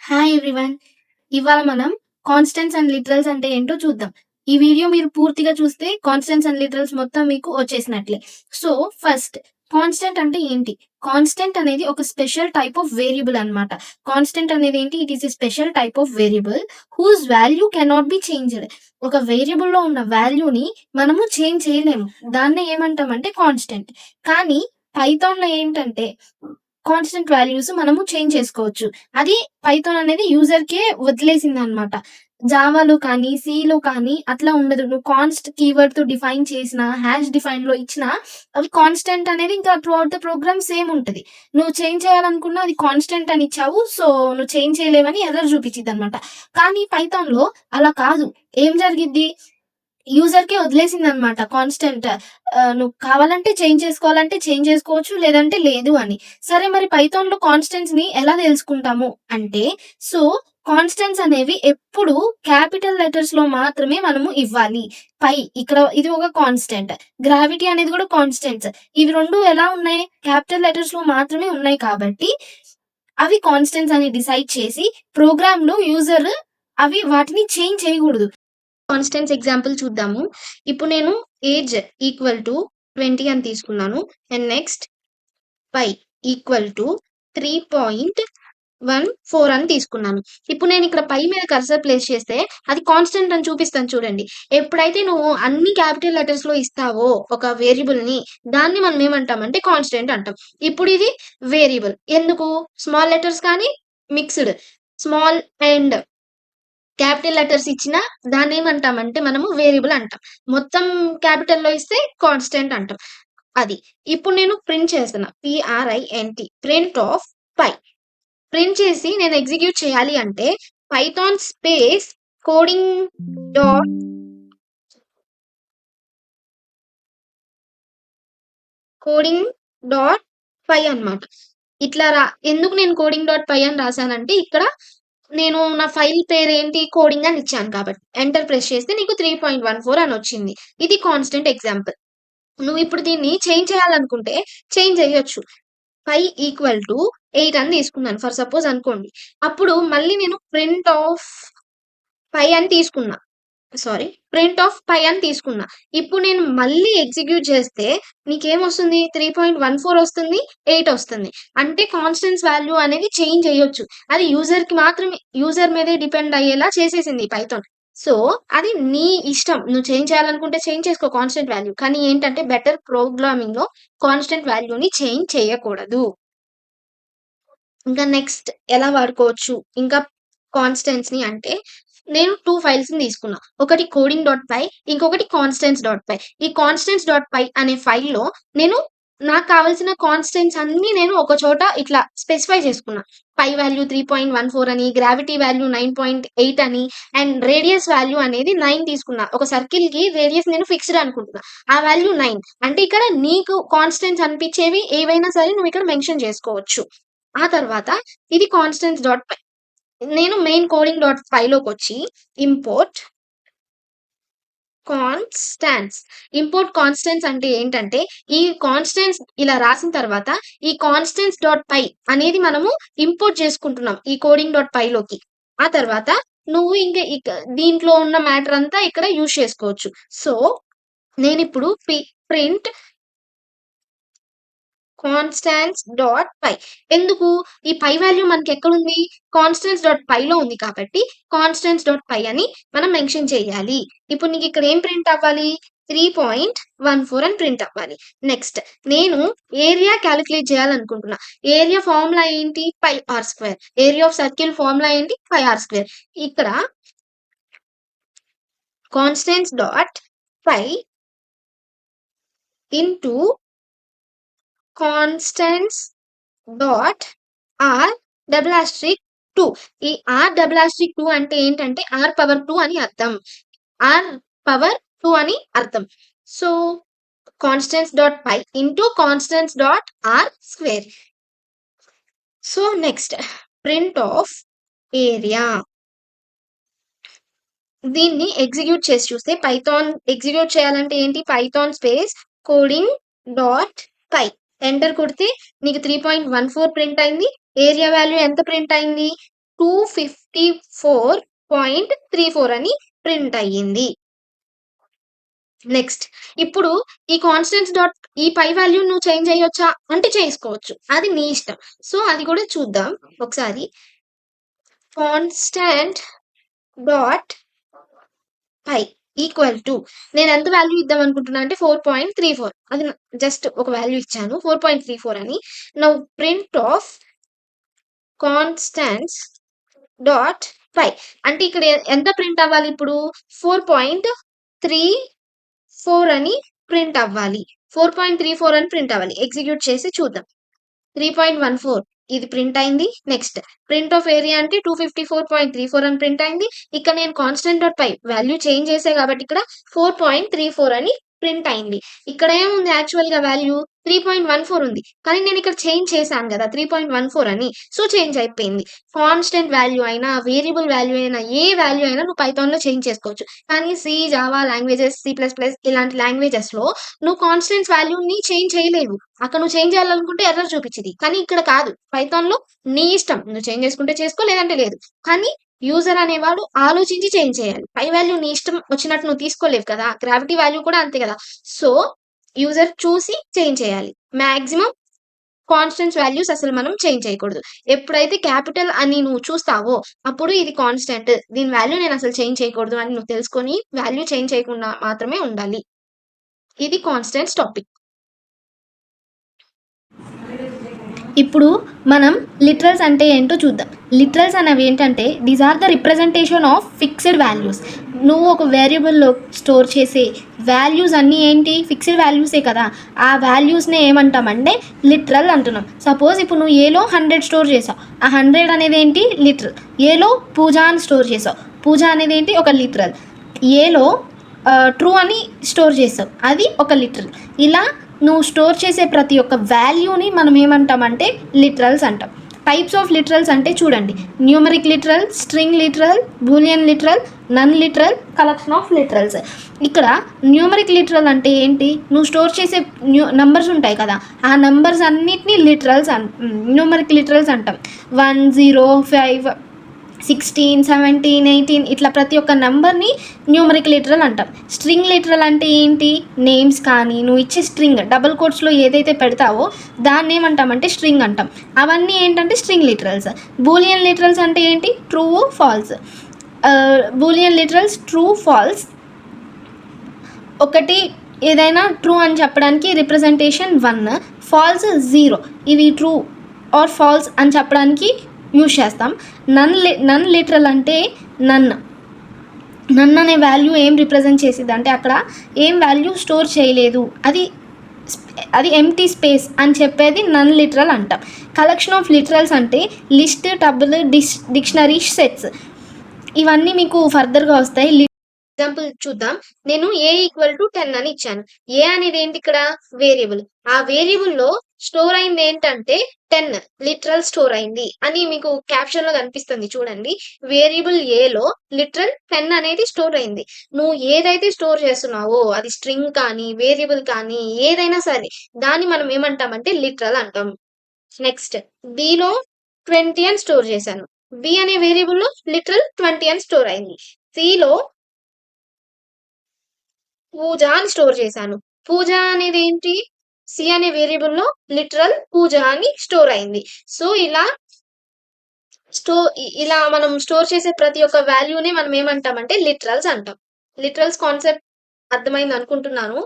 Hi everyone. ఇవాళ మనం constants and literals అంటే ఏంటో చూద్దాం. ఈ వీడియో మీరు పూర్తిగా చూస్తే కాన్స్టెంట్స్ అండ్ లిటరల్స్ మొత్తం మీకు వచ్చేసినట్లే. సో, ఫస్ట్ కాన్స్టెంట్ అంటే ఏంటి? కాన్స్టెంట్ అనేది ఒక స్పెషల్ టైప్ ఆఫ్ వేరియబుల్ అన్నమాట. కాన్స్టెంట్ అనేది ఏంటి? It is a special type of variable whose value cannot be changed. ఒక వేరియబుల్‌లో ఉన్న వాల్యూని మనము చేంజ్ చేయలేము. దాన్నే ఏమంటామంటే కాన్స్టెంట్. కానీ పైథాన్‌లో ఏంటంటే కాన్స్టెంట్ వాల్యూస్ మనము చేంజ్ చేసుకోవచ్చు. అది పైథాన్ అనేది యూజర్‌కే వదిలేసిందనమాట. జావాలో కానీ, సీలో కానీ అట్లా ఉండదు. నువ్వు కాన్స్ట్ కీవర్డ్‌తో డిఫైన్ చేసినా, హాష్ డిఫైన్‌లో ఇచ్చినా అవి కాన్స్టెంట్ అనేది ఇంకా throughout the program same ఉంటది. నువ్వు చేంజ్ చేయాలనుకున్నా అది కాన్స్టెంట్ అని ఇచ్చావు. సో, నువ్వు చేంజ్ చేయలేవని ఎర్రర్ చూపిచ్చిద్దనమాట. కానీ పైథాన్‌లో అలా కాదు. ఏం జరిగిద్ది? యూజర్‌కే వదిలేసిందనమాట కాన్స్టెంట్. నువ్వు కావాలంటే చేంజ్ చేసుకోవాలంటే చేంజ్ చేసుకోవచ్చు. లేదంటే లేదు అని. సరే మరి పైథాన్‌లో కాన్స్టెంట్స్‌ని ఎలా తెలుసుకుంటాము అంటే, సో, కాన్స్టెంట్స్ అనేవి ఎప్పుడు క్యాపిటల్ లెటర్స్‌లో మాత్రమే మనము ఇవ్వాలి. ఇక్కడ ఇది ఒక కాన్స్టెంట్. గ్రావిటీ అనేది కూడా కాన్స్టెంట్స్. ఇవి 2 ఎలా ఉన్నాయి? క్యాపిటల్ లెటర్స్‌లో మాత్రమే ఉన్నాయి కాబట్టి, అవి కాన్స్టెంట్స్ అని డిసైడ్ చేసి ప్రోగ్రామ్‌లో యూజర్ వాటిని చేంజ్ చేయకూడదు. కాన్స్టెంట్స్ ఎగ్జాంపుల్ చూద్దాము. ఇప్పుడు నేను ఏజ్ ఈక్వల్ టు 20 అని తీసుకున్నాను. And next pi equal to 3.14 అని తీసుకున్నాను. ఇప్పుడు నేను ఇక్కడ పై మీద కర్సర్ ప్లేస్ చేస్తే అది కాన్స్టెంట్ అని చూపిస్తాను చూడండి. ఎప్పుడైతే నువ్వు అన్ని క్యాపిటల్ లెటర్స్‌లో ఇస్తావో ఒక వేరియబుల్‌ని దాన్ని మనం ఏమంటామంటే కాన్స్టెంట్ అంటాం. ఇప్పుడు ఇది వేరియబుల్. ఎందుకు? స్మాల్ లెటర్స్ కానీ mixed. Small and capital letters ఇచ్చినా దాన్నేమంటామంటే మనము వేరియబుల్ అంటాం. మొత్తం క్యాపిటల్‌లో ఇస్తే కాన్స్టెంట్ అంటాం. అది. ఇప్పుడు నేను ప్రింట్ చేస్తున్నా. P R I N T print of pi. Print చేసి నేను ఎగ్జిక్యూట్ చేయాలి అంటే Python space coding dot coding dot py అన్నమాట. ఇట్లా ఎందుకు నేను కోడింగ్ డాట్ పై అని రాసానంటే ఇక్కడ నేను నా ఫైల్ పేరేంటి కోడింగ్ అని ఇచ్చాను కాబట్టి. ఎంటర్ ప్రెస్ చేస్తే నీకు 3.14 అని వచ్చింది. ఇది కాన్స్టెంట్ ఎగ్జాంపుల్. నువ్విప్పుడు దీన్ని చేంజ్ చేయాలనుకుంటే చేంజ్ చేయొచ్చు. పై ఈక్వల్ టు 8 అని తీసుకున్నాను ఫర్ సపోజ్ అనుకోండి. అప్పుడు మళ్ళీ నేను ప్రింట్ ఆఫ్ పై అని తీసుకున్నా. సారీ. ప్రింట్ ఆఫ్ పై అని తీసుకున్నా. ఇప్పుడు నేను మళ్ళీ ఎగ్జిక్యూట్ చేస్తే నీకేమొస్తుంది? 3.14 వస్తుంది, 8 వస్తుంది. అంటే కాన్స్టెంట్స్ వాల్యూ అనేది చేంజ్ చేయొచ్చు. అది యూజర్‌కి మాత్రమే యూజర్ మీదే డిపెండ్ అయ్యేలా చేసేసింది ఈ పైథాన్. సో, అది నీ ఇష్టం. నువ్వు చేంజ్ చేయాలనుకుంటే చేంజ్ చేసుకో కాన్స్టెంట్ వాల్యూ. కానీ ఏంటంటే బెటర్ ప్రోగ్రామింగ్‌లో కాన్స్టెంట్ వాల్యూని చేంజ్ చేయకూడదు. ఇంకా నెక్స్ట్ ఎలా వాడుకోవచ్చు? ఇంకా కాన్స్టెంట్స్‌ని అంటే, నేను 2 ఫైల్స్‌ని తీసుకున్నా. ఒకటి కోడింగ్ డాట్ పై, ఇంకొకటి కాన్స్టెంట్స్ డాట్ పై. ఈ కాన్స్టెంట్స్ డాట్ పై అనే ఫైల్‌లో నేను నాకు కావాల్సిన కాన్స్టెంట్స్ అన్నీ నేను ఒక చోట ఇట్లా స్పెసిఫై చేసుకున్నా. పై వాల్యూ 3.14 అని, గ్రావిటీ వాల్యూ 9.8 అని, అండ్ రేడియస్ వాల్యూ అనేది 9 తీసుకున్నా. ఒక సర్కిల్‌కి రేడియస్ నేను ఫిక్స్‌డ్ అనుకుంటున్నా. ఆ వాల్యూ 9. అంటే ఇక్కడ నీకు కాన్స్టెంట్స్ అనిపించేవి ఏవైనా సరే నువ్వు ఇక్కడ మెన్షన్ చేసుకోవచ్చు. ఆ తర్వాత ఇది కాన్స్టెంట్స్ డాట్ పై. నేను మెయిన్ కోడింగ్ డాట్ పైలోకొచ్చి ఇంపోర్ట్ కాన్స్టాంట్స్. ఇంపోర్ట్ కాన్స్టెంట్స్ అంటే ఏంటంటే, ఈ కాన్స్టెంట్స్ ఇలా రాసిన తర్వాత, ఈ కాన్స్టెంట్స్ డాట్ పై అనేది మనము ఇంపోర్ట్ చేసుకుంటున్నాం. ఈ కోడింగ్ డాట్ పైలోకి. ఆ తర్వాత నువ్వు ఇంక దీంట్లో ఉన్న మ్యాటర్ అంతా ఇక్కడ యూజ్ చేసుకోవచ్చు. సో, నేనిప్పుడు ప్రింట్ కాన్స్టాంట్స్ డాట్ పై. ఎందుకు? ఈ పై వాల్యూ మనకెక్కడుంది? కాన్స్టాంట్స్ డాట్ పైలో ఉంది కాబట్టి, కాన్స్టాంట్స్ డాట్ పై అని మనం మెన్షన్ చేయాలి. ఇప్పుడు నీకిక్కడ ఏం ప్రింట్ అవ్వాలి? 3.14 అని ప్రింట్ అవ్వాలి. నెక్స్ట్ నేను ఏరియా కాలిక్యులేట్ చేయాలనుకుంటున్నా. ఏరియా ఫార్ములా ఏంటి? Pi r square. Area of circle formula ఏంటి? Pi r square. ఇక్కడ constants dot pi into constants dot r double asterisk 2. ఈ ఆర్ డబుల్ ఆస్ట్రిక్ 2 అంటే ఏంటంటే ఆర్ పవర్ 2 అని అర్థం. ఆర్ పవర్ 2 అని అర్థం. So, constants dot pi into constants dot r square. So, next print of area. దీన్ని execute చేసి చూస్తే పైథాన్ ఎగ్జిక్యూట్ చేయాలంటే ఏంటి? Python space coding dot py. Enter కొడితే నీకు 3.14 ప్రింట్ అయింది. ఏరియా వాల్యూ ఎంత ప్రింట్ అయింది? 254.34 అని ప్రింట్ అయ్యింది. నెక్స్ట్ ఇప్పుడు ఈ కాన్స్టెంట్స్ డాట్ ఈ పై వాల్యూ నువ్వు చేంజ్ చేయొచ్చా అంటే చేసుకోవచ్చు, అది నీ ఇష్టం. సో అది కూడా చూద్దాం ఒకసారి. Constant dot pi equal to నేను ఎంత వాల్యూ ఇద్దాం అనుకుంటున్నా అంటే 4.34, అది జస్ట్ ఒక వాల్యూ ఇచ్చాను 4.34 అని. Now print of constants dot pi అంటే ఇక్కడ ఎంత ప్రింట్ అవ్వాలి ఇప్పుడు 4.34 అని ప్రింట్ అవ్వాలి. 4.34 అని ప్రింట్ అవ్వాలి. ఎగ్జిక్యూట్ చేసి చూద్దాం. 3.14 ఇది ప్రింట్ అయింది. నెక్స్ట్ ప్రింట్ ఆఫ్ ఏరియా అంటే 254.34 అని ప్రింట్ అయింది. ఇక్కడ నేను constant dot pi value change చేసే కాబట్టి ఇక్కడ 4.34 అని ప్రింట్ అయింది. ఇక్కడ ఏముంది యాక్చువల్ గా వాల్యూ 3.14 ఉంది, కానీ నేను ఇక్కడ చేంజ్ చేశాను కదా 3.14 అని, సో చేంజ్ అయిపోయింది. కాన్స్టెంట్ వాల్యూ అయినా వేరియబుల్ వాల్యూ అయినా ఏ వాల్యూ అయినా నువ్వు పైథాన్ లో చేంజ్ చేసుకోవచ్చు. కానీ సి, జావా లాంగ్వేజెస్, C++ ఇలాంటి లాంగ్వేజెస్ లో నువ్వు కాన్స్టెంట్స్ వాల్యూని చేంజ్ చేయలేవు. అక్కడ నువ్వు చేంజ్ చేయాలనుకుంటే ఎర్రర్ చూపించింది, కానీ ఇక్కడ కాదు. పైథాన్ లో నీ ఇష్టం, నువ్వు చేంజ్ చేసుకుంటే చేసుకో, లేదంటే లేదు. కానీ యూజర్ అనేవాడు ఆలోచించి చేంజ్ చేయాలి. పై వాల్యూ నీ ఇష్టం వచ్చినట్టు నువ్వు తీసుకోలేవు కదా, గ్రావిటీ వాల్యూ కూడా అంతే కదా. సో యూజర్ చూసి చేంజ్ చేయాలి. మాక్సిమం కాన్స్టెంట్స్ వాల్యూస్ అసలు మనం చేంజ్ చేయకూడదు. ఎప్పుడైతే క్యాపిటల్ అని నువ్వు చూస్తావో అప్పుడు ఇది కాన్స్టెంట్, దీని వాల్యూ నేను అసలు చేంజ్ చేయకూడదు అని నువ్వు తెలుసుకొని వాల్యూ చేంజ్ చేయకుండా మాత్రమే ఉండాలి. ఇది కాన్స్టెంట్స్ టాపిక్. ఇప్పుడు మనం లిటరల్స్ అంటే ఏంటో చూద్దాం. లిటరల్స్ అనేవి ఏంటంటే these are the representation of fixed values. నువ్వు ఒక వేరియబుల్లో స్టోర్ చేసే వాల్యూస్ అన్నీ ఏంటి, ఫిక్స్డ్ వాల్యూసే కదా. ఆ వాల్యూస్నే ఏమంటామంటే లిటరల్ అంటున్నాం. సపోజ్ ఇప్పుడు నువ్వు ఏలో 100 స్టోర్ చేసావు, ఆ 100 అనేది ఏంటి లిటరల్. ఏలో పూజ అని స్టోర్ చేసావు, పూజ అనేది ఏంటి ఒక లిటరల్. ఏలో ట్రూ అని స్టోర్ చేసావు, అది ఒక లిటరల్. ఇలా నువ్వు స్టోర్ చేసే ప్రతి ఒక్క వాల్యూని మనం ఏమంటామంటే లిటరల్స్ అంటాం. టైప్స్ ఆఫ్ లిటరల్స్ అంటే చూడండి, numeric literal, string literal, boolean literal, none literal, collection of literals. ఇక్కడ న్యూమరిక్ లిటరల్ అంటే ఏంటి, నువ్వు స్టోర్ చేసే నంబర్స్ ఉంటాయి కదా, ఆ నంబర్స్ అన్నిటినీ లిటరల్స్ న్యూమరిక్ లిటరల్స్ అంటాం. 1, 0, 5, 16, 17, 18 ఇట్లా ప్రతి ఒక్క నెంబర్ని న్యూమరిక్ లిటరల్ అంటాం. స్ట్రింగ్ లిటరల్ అంటే ఏంటి, నేమ్స్ కానీ నువ్వు ఇచ్చే స్ట్రింగ్ డబుల్ కోట్స్లో ఏదైతే పెడతావో దాన్ని ఏమంటామంటే స్ట్రింగ్ అంటాం. అవన్నీ ఏంటంటే స్ట్రింగ్ లిటరల్స్. బూలియన్ లిటరల్స్ అంటే ఏంటి, true false. Boolean literals true false, ఒకటి ఏదైనా ట్రూ అని చెప్పడానికి రిప్రజెంటేషన్ 1, ఫాల్స్ 0. ఇవి ట్రూ ఆర్ ఫాల్స్ అని చెప్పడానికి యూజ్ చేస్తాం. నన్ లిటరల్ అంటే నన్ అనే వాల్యూ ఏం రిప్రజెంట్ చేసిద్ది అంటే అక్కడ ఏం వాల్యూ స్టోర్ చేయలేదు, అది ఎంటీ స్పేస్ అని చెప్పేది నన్ లిటరల్ అంటాం. కలెక్షన్ ఆఫ్ లిటరల్స్ అంటే లిస్ట్, టబుల్, డిక్షనరీ, సెట్స్ ఇవన్నీ మీకు ఫర్దర్గా వస్తాయి. ఎగ్జాంపుల్ చూద్దాం. నేను ఏ ఈక్వల్ టు 10 అని ఇచ్చాను. ఏ అనేది ఏంటి ఇక్కడ వేరియబుల్. ఆ వేరియబుల్లో స్టోర్ అయింది ఏంటంటే 10 లిటరల్ స్టోర్ అయింది అని మీకు క్యాప్షన్ లో కనిపిస్తుంది చూడండి. వేరియబుల్ ఏలో లిటరల్ 10 అనేది స్టోర్ అయింది. నువ్వు ఏదైతే స్టోర్ చేస్తున్నావో అది స్ట్రింగ్ కానీ వేరియబుల్ కానీ ఏదైనా సరే దాన్ని మనం ఏమంటామంటే లిటరల్ అంటాం. నెక్స్ట్ బిలో 20 అని స్టోర్ చేశాను. బి అనే వేరియబుల్లో లిటరల్ 20 అని స్టోర్ అయింది. సిలో పూజ అని స్టోర్ చేశాను. పూజ అనేది ఏంటి, సి అనే వేరియబుల్లో లిటరల్ పూజ అని స్టోర్ అయింది. సో ఇలా మనం స్టోర్ చేసే ప్రతి ఒక్క వాల్యూని మనం ఏమంటామంటే లిటరల్స్ అంటాం. లిటరల్స్ కాన్సెప్ట్ అర్థమైంది అనుకుంటున్నాను.